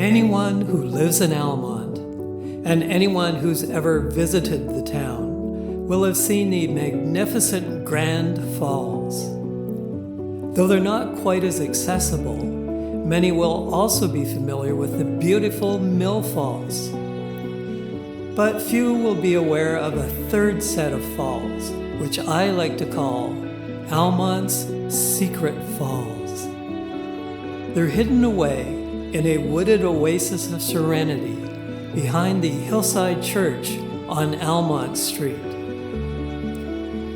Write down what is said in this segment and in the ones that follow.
Anyone who lives in Almonte, and anyone who's ever visited the town, will have seen the magnificent Grand Falls. Though they're not quite as accessible, many will also be familiar with the beautiful Mill Falls. But few will be aware of a third set of falls, which I like to call Almonte's Secret Falls. They're hidden away in a wooded oasis of serenity behind the hillside church on Almonte Street.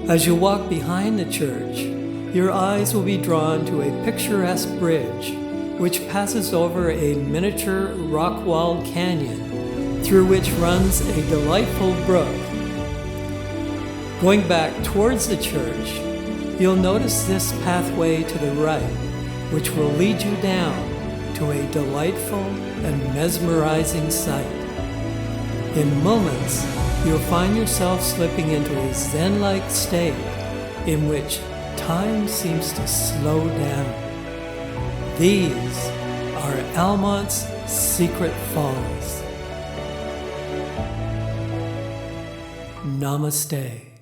As you walk behind the church, your eyes will be drawn to a picturesque bridge which passes over a miniature rock-walled canyon through which runs a delightful brook. Going back towards the church, you'll notice this pathway to the right, which will lead you down to a delightful and mesmerizing sight. In moments, you'll find yourself slipping into a zen-like state in which time seems to slow down. These are Almonte's Secret Falls. Namaste.